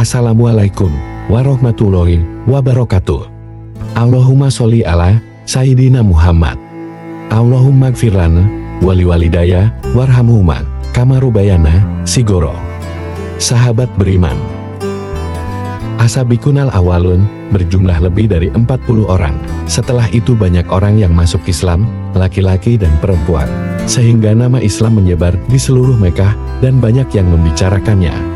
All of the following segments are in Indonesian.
Assalamualaikum warahmatullahi wabarakatuh. Allahumma sholli ala Sayyidina Muhammad. Allahumma gfir lana wali walidaya warhamhuma kama rubayana sigoro. Sahabat beriman, Ashabikunal awalun berjumlah lebih dari 40 orang. Setelah itu banyak orang yang masuk Islam, laki-laki dan perempuan, sehingga nama Islam menyebar di seluruh Mekah dan banyak yang membicarakannya.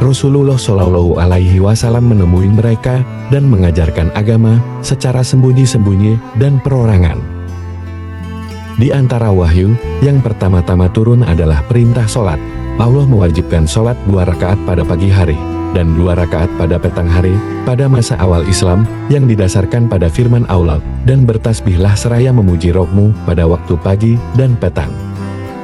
Rasulullah Shallallahu Alaihi Wasallam menemui mereka dan mengajarkan agama secara sembunyi-sembunyi dan perorangan. Di antara wahyu yang pertama-tama turun adalah perintah sholat. Allah mewajibkan sholat 2 rakaat pada pagi hari dan 2 rakaat pada petang hari pada masa awal Islam yang didasarkan pada firman Allah, dan bertasbihlah seraya memuji Rabbmu pada waktu pagi dan petang.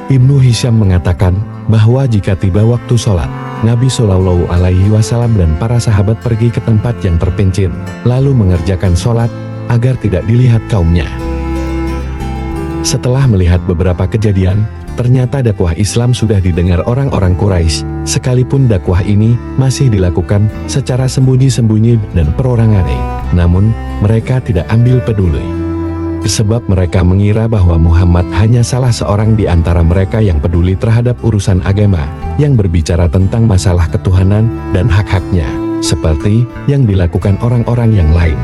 Ibnu Hisham mengatakan bahwa jika tiba waktu sholat, Nabi Shallallahu Alaihi Wasallam dan para sahabat pergi ke tempat yang terpencil, lalu mengerjakan sholat agar tidak dilihat kaumnya. Setelah melihat beberapa kejadian, ternyata dakwah Islam sudah didengar orang-orang Quraisy, sekalipun dakwah ini masih dilakukan secara sembunyi-sembunyi dan perorangan. Namun, mereka tidak ambil peduli. Sebab mereka mengira bahwa Muhammad hanya salah seorang di antara mereka yang peduli terhadap urusan agama, yang berbicara tentang masalah ketuhanan dan hak-haknya, seperti yang dilakukan orang-orang yang lain.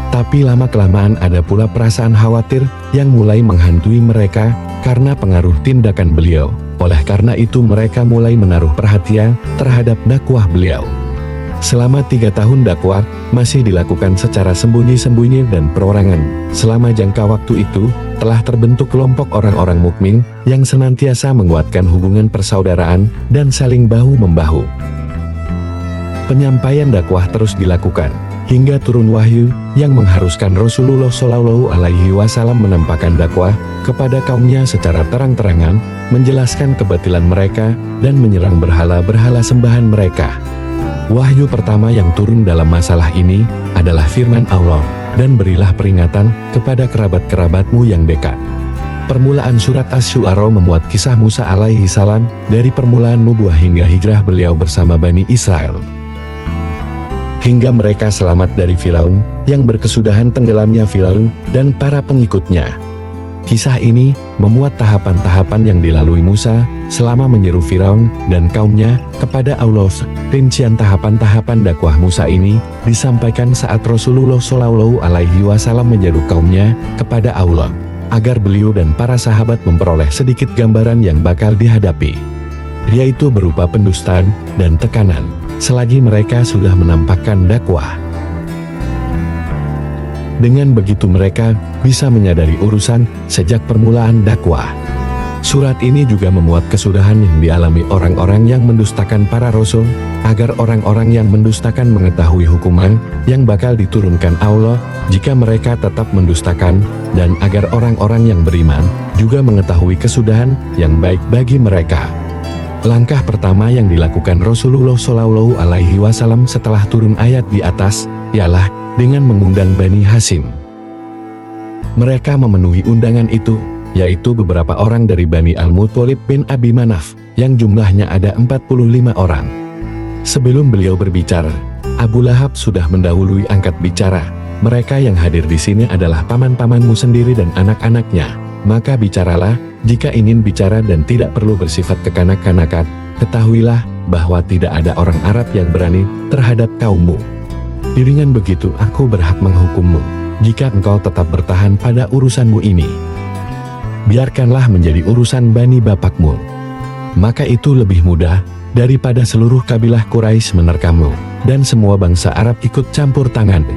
Tapi lama-kelamaan ada pula perasaan khawatir yang mulai menghantui mereka karena pengaruh tindakan beliau. Oleh karena itu mereka mulai menaruh perhatian terhadap dakwah beliau. Selama 3 tahun dakwah masih dilakukan secara sembunyi-sembunyi dan perorangan. Selama jangka waktu itu, telah terbentuk kelompok orang-orang mukmin yang senantiasa menguatkan hubungan persaudaraan dan saling bahu-membahu. Penyampaian dakwah terus dilakukan, hingga turun wahyu yang mengharuskan Rasulullah Shallallahu Alaihi Wasallam menampakkan dakwah kepada kaumnya secara terang-terangan, menjelaskan kebatilan mereka, dan menyerang berhala-berhala sembahan mereka. Wahyu pertama yang turun dalam masalah ini adalah firman Allah, dan berilah peringatan kepada kerabat-kerabatmu yang dekat. Permulaan surat Asy-Syu'ara memuat kisah Musa alaihi salam dari permulaan nubuah hingga hijrah beliau bersama Bani Israel, hingga mereka selamat dari Firaun yang berkesudahan tenggelamnya Firaun dan para pengikutnya. Kisah ini memuat tahapan-tahapan yang dilalui Musa selama menyeru Firaun dan kaumnya kepada Allah. Rincian tahapan-tahapan dakwah Musa ini disampaikan saat Rasulullah Shallallahu Alaihi Wasallam menyeru kaumnya kepada Allah, agar beliau dan para sahabat memperoleh sedikit gambaran yang bakal dihadapi, yaitu berupa pendustaan dan tekanan, selagi mereka sudah menampakkan dakwah. Dengan begitu mereka bisa menyadari urusan sejak permulaan dakwah. Surat ini juga memuat kesudahan yang dialami orang-orang yang mendustakan para rasul, agar orang-orang yang mendustakan mengetahui hukuman yang bakal diturunkan Allah jika mereka tetap mendustakan, dan agar orang-orang yang beriman juga mengetahui kesudahan yang baik bagi mereka. Langkah pertama yang dilakukan Rasulullah Shallallahu Alaihi Wasallam setelah turun ayat di atas ialah dengan mengundang Bani Hasyim. Mereka memenuhi undangan itu, yaitu beberapa orang dari Bani Al-Muttalib bin Abi Manaf, yang jumlahnya ada 45 orang. Sebelum beliau berbicara, Abu Lahab sudah mendahului angkat bicara. Mereka yang hadir di sini adalah paman-pamanmu sendiri dan anak-anaknya. Maka bicaralah, jika ingin bicara dan tidak perlu bersifat kekanak-kanakan. Ketahuilah bahwa tidak ada orang Arab yang berani terhadap kaummu. Dengan begitu aku berhak menghukummu, jika engkau tetap bertahan pada urusanmu ini. Biarkanlah menjadi urusan Bani bapakmu. Maka itu lebih mudah daripada seluruh kabilah Quraisy menerkammu, dan semua bangsa Arab ikut campur tangan.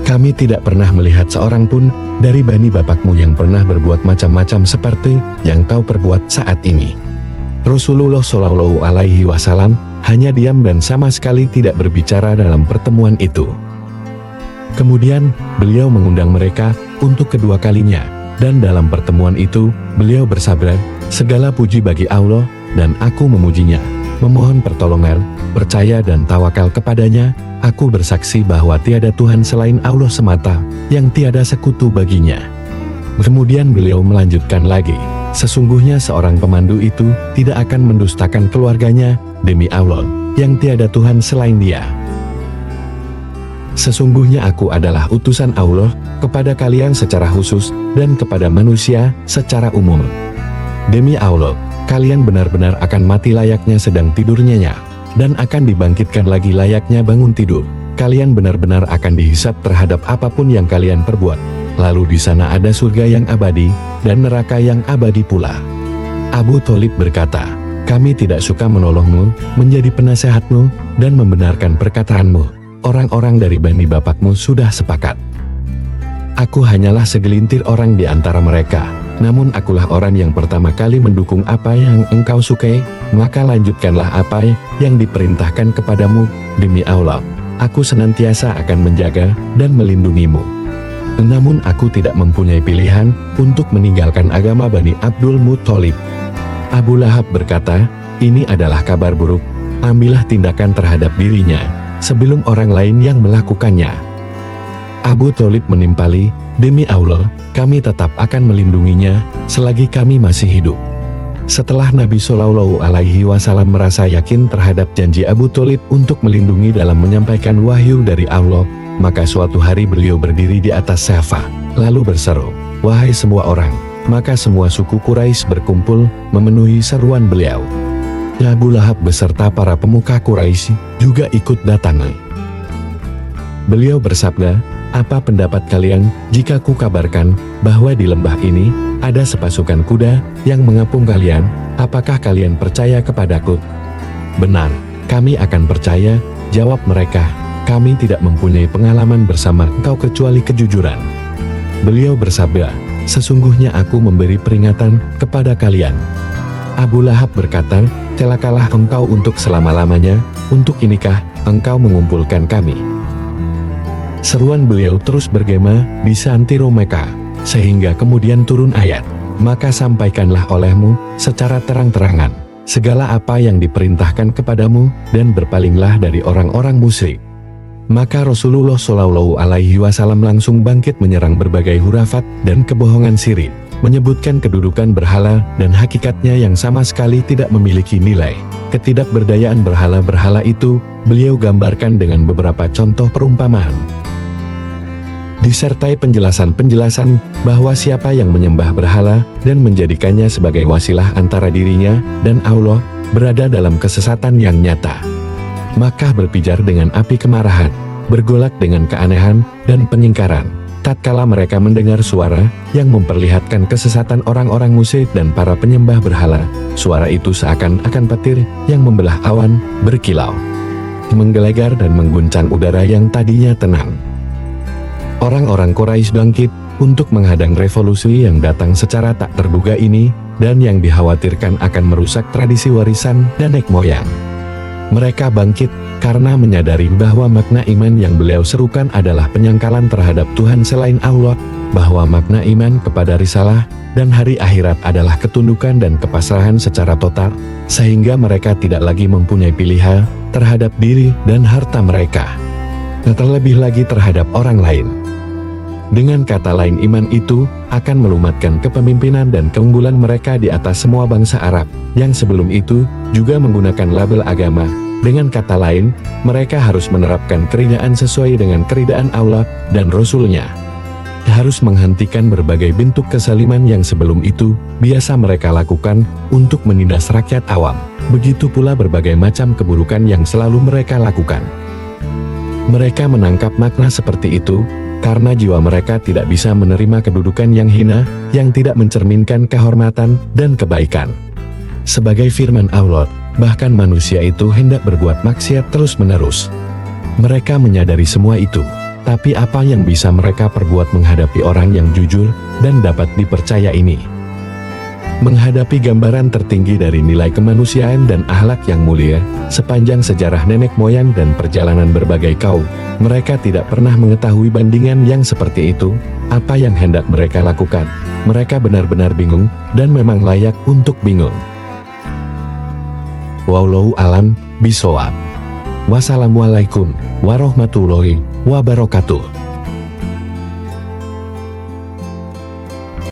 Kami tidak pernah melihat seorang pun dari Bani bapakmu yang pernah berbuat macam-macam seperti yang kau perbuat saat ini. Rasulullah Shallallahu Alaihi Wasallam hanya diam dan sama sekali tidak berbicara dalam pertemuan itu. Kemudian beliau mengundang mereka untuk kedua kalinya, dan dalam pertemuan itu beliau bersabda, segala puji bagi Allah, dan aku memujinya, memohon pertolongan, percaya dan tawakal kepadanya. Aku bersaksi bahwa tiada Tuhan selain Allah semata, yang tiada sekutu baginya. Kemudian beliau melanjutkan lagi, sesungguhnya seorang pemandu itu tidak akan mendustakan keluarganya, demi Allah, yang tiada Tuhan selain Dia. Sesungguhnya aku adalah utusan Allah kepada kalian secara khusus dan kepada manusia secara umum. Demi Allah, kalian benar-benar akan mati layaknya sedang tidur nyenyak, dan akan dibangkitkan lagi layaknya bangun tidur. Kalian benar-benar akan dihisap terhadap apapun yang kalian perbuat. Lalu di sana ada surga yang abadi, dan neraka yang abadi pula. Abu Tholib berkata, kami tidak suka menolongmu, menjadi penasehatmu, dan membenarkan perkataanmu. Orang-orang dari bani bapakmu sudah sepakat. Aku hanyalah segelintir orang di antara mereka, namun akulah orang yang pertama kali mendukung apa yang engkau sukai, maka lanjutkanlah apa yang diperintahkan kepadamu. Demi Allah, aku senantiasa akan menjaga dan melindungimu. Namun aku tidak mempunyai pilihan untuk meninggalkan agama Bani Abdul Muthalib. Abu Lahab berkata, ini adalah kabar buruk, ambillah tindakan terhadap dirinya sebelum orang lain yang melakukannya. Abu Tholib menimpali, demi Allah, kami tetap akan melindunginya selagi kami masih hidup. Setelah Nabi Shallallahu Alaihi Wasallam merasa yakin terhadap janji Abu Tholib untuk melindungi dalam menyampaikan wahyu dari Allah, maka suatu hari beliau berdiri di atas Safa, lalu berseru, wahai semua orang. Maka semua suku Quraisy berkumpul memenuhi seruan beliau. Abu Lahab beserta para pemuka Quraisy juga ikut datang. Beliau bersabda, apa pendapat kalian jika kukabarkan bahwa di lembah ini ada sepasukan kuda yang mengepung kalian? Apakah kalian percaya kepadaku? Benar, kami akan percaya, jawab mereka. Kami tidak mempunyai pengalaman bersama engkau kecuali kejujuran. Beliau bersabda, sesungguhnya aku memberi peringatan kepada kalian. Abu Lahab berkata, celakalah engkau untuk selama-lamanya, untuk inikah engkau mengumpulkan kami? Seruan beliau terus bergema di santiro Mekah, sehingga kemudian turun ayat, maka sampaikanlah olehmu secara terang-terangan segala apa yang diperintahkan kepadamu, dan berpalinglah dari orang-orang musyrik. Maka Rasulullah Shallallahu Alaihi Wasallam langsung bangkit menyerang berbagai hurafat dan kebohongan syirik, menyebutkan kedudukan berhala dan hakikatnya yang sama sekali tidak memiliki nilai. Ketidakberdayaan berhala-berhala itu beliau gambarkan dengan beberapa contoh perumpamaan, disertai penjelasan-penjelasan bahwa siapa yang menyembah berhala dan menjadikannya sebagai wasilah antara dirinya dan Allah, berada dalam kesesatan yang nyata. Maka berpijar dengan api kemarahan, bergolak dengan keanehan dan penyingkaran. Tatkala mereka mendengar suara yang memperlihatkan kesesatan orang-orang musyrik dan para penyembah berhala, suara itu seakan-akan petir yang membelah awan, berkilau, menggelegar dan mengguncang udara yang tadinya tenang. Orang-orang Quraisy bangkit untuk menghadang revolusi yang datang secara tak terduga ini, dan yang dikhawatirkan akan merusak tradisi warisan nenek moyang. Mereka bangkit karena menyadari bahwa makna iman yang beliau serukan adalah penyangkalan terhadap Tuhan selain Allah, bahwa makna iman kepada risalah dan hari akhirat adalah ketundukan dan kepasrahan secara total, sehingga mereka tidak lagi mempunyai pilihan terhadap diri dan harta mereka, terlebih lagi terhadap orang lain. Dengan kata lain, iman itu akan melumatkan kepemimpinan dan keunggulan mereka di atas semua bangsa Arab yang sebelum itu juga menggunakan label agama. Dengan kata lain, mereka harus menerapkan keridaan sesuai dengan keridaan Allah dan Rasul-Nya. Harus menghentikan berbagai bentuk kezaliman yang sebelum itu biasa mereka lakukan untuk menindas rakyat awam. Begitu pula berbagai macam keburukan yang selalu mereka lakukan. Mereka menangkap makna seperti itu karena jiwa mereka tidak bisa menerima kedudukan yang hina, yang tidak mencerminkan kehormatan dan kebaikan. Sebagai firman Allah, bahkan manusia itu hendak berbuat maksiat terus-menerus. Mereka menyadari semua itu, tapi apa yang bisa mereka perbuat menghadapi orang yang jujur dan dapat dipercaya ini? Menghadapi gambaran tertinggi dari nilai kemanusiaan dan akhlak yang mulia, sepanjang sejarah nenek moyang dan perjalanan berbagai kaum, mereka tidak pernah mengetahui bandingan yang seperti itu. Apa yang hendak mereka lakukan? Mereka benar-benar bingung, dan memang layak untuk bingung. Wallahu a'lam bishawab. Wassalamualaikum warahmatullahi wabarakatuh.